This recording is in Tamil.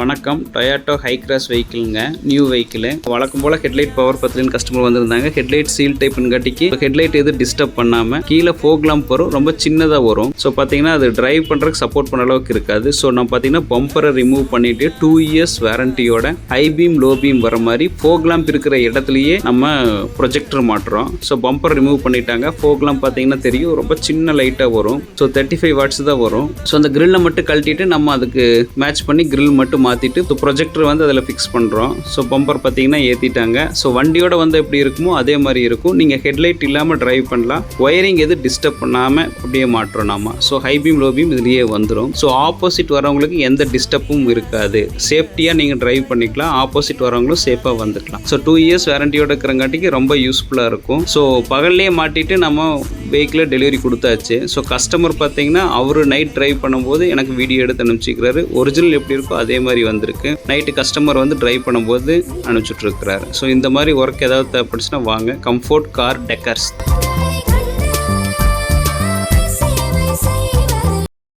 வணக்கம். டொயோட்டோ ஹை கிராஸ் வெஹிக்கிளுங்க, நியூ வெஹிக்கிள். வழக்கம் போல் ஹெட்லைட் பவர் பத்தலின்னு கஸ்டமர் வந்திருந்தாங்க. ஹெட்லைட் சீல் டைப்னுங்காட்டிக்கு ஹெட்லைட் எது டிஸ்டர்ப் பண்ணாமல் கீழே ஃபோக் லாம்ப் வரும், ரொம்ப சின்னதாக வரும். ஸோ பார்த்தீங்கன்னா அது டிரைவ் பண்ணுறதுக்கு சப்போர்ட் பண்ண அளவுக்கு இருக்காது. ஸோ நம்ம பார்த்தீங்கன்னா பம்பரை ரிமூவ் பண்ணிட்டு 2 years வாரண்டியோட ஹை பீம் லோ பீம் வர மாதிரி ஃபோக் லாம்ப் இருக்கிற இடத்துலையே நம்ம ப்ரொஜெக்டர் மாட்டுறோம். ஸோ பம்பர் ரிமூவ் பண்ணிட்டாங்க. ஃபோக் லாம்ப் பார்த்தீங்கன்னா தெரியும், ரொம்ப சின்ன லைட்டாக வரும். ஸோ 35 watts தான் வரும். ஸோ அந்த கிரில்லை மட்டும் கழட்டிட்டு நம்ம அதுக்கு மேட்ச் பண்ணி கிரில் மட்டும் மாற்றிட்டு ப்ரொஜெக்டர் வந்து அதில் ஃபிக்ஸ் பண்ணுறோம். ஸோ பம்பர் பார்த்தீங்கன்னா ஏற்றிட்டாங்க. ஸோ வண்டியோட வந்து எப்படி இருக்குமோ அதே மாதிரி இருக்கும். நீங்கள் ஹெட்லைட் இல்லாமல் டிரைவ் பண்ணலாம். ஒயரிங் எது டிஸ்டர்ப் பண்ணாமல் அப்படியே மாட்டுறோம் நாம. So high beam low beam இதுலேயே வந்துடும். ஸோ ஆப்போசிட் வரவங்களுக்கு எந்த டிஸ்டர்பும் இருக்காது. சேஃப்டியாக நீங்கள் டிரைவ் பண்ணிக்கலாம். ஆப்போசிட் வரவங்களும் சேஃபாக வந்துக்கலாம். ஸோ 2 years வாரண்டியோட இருக்கிறங்காட்டிக்கு ரொம்ப யூஸ்ஃபுல்லாக இருக்கும். ஸோ பகல்லையே மாட்டிட்டு நம்ம வெஹிக்கிளை டெலிவரி கொடுத்தாச்சு. ஸோ கஸ்டமர் பார்த்தீங்கன்னா அவர் நைட் டிரைவ் பண்ணும்போது எனக்கு வீடியோ எடுத்து அனுப்பிச்சிக்கிறாரு. ஒரிஜினல் எப்படி இருக்கோ அதே மாதிரி வந்திருக்கு. நைட்டு கஸ்டமர் வந்து டிரைவ் பண்ணும்போது அனுப்பிச்சுட்ருக்கிறாரு. ஸோ இந்த மாதிரி ஒர்க் ஏதாவது தேவைப்படுச்சுன்னா வாங்க. Comfort car decors.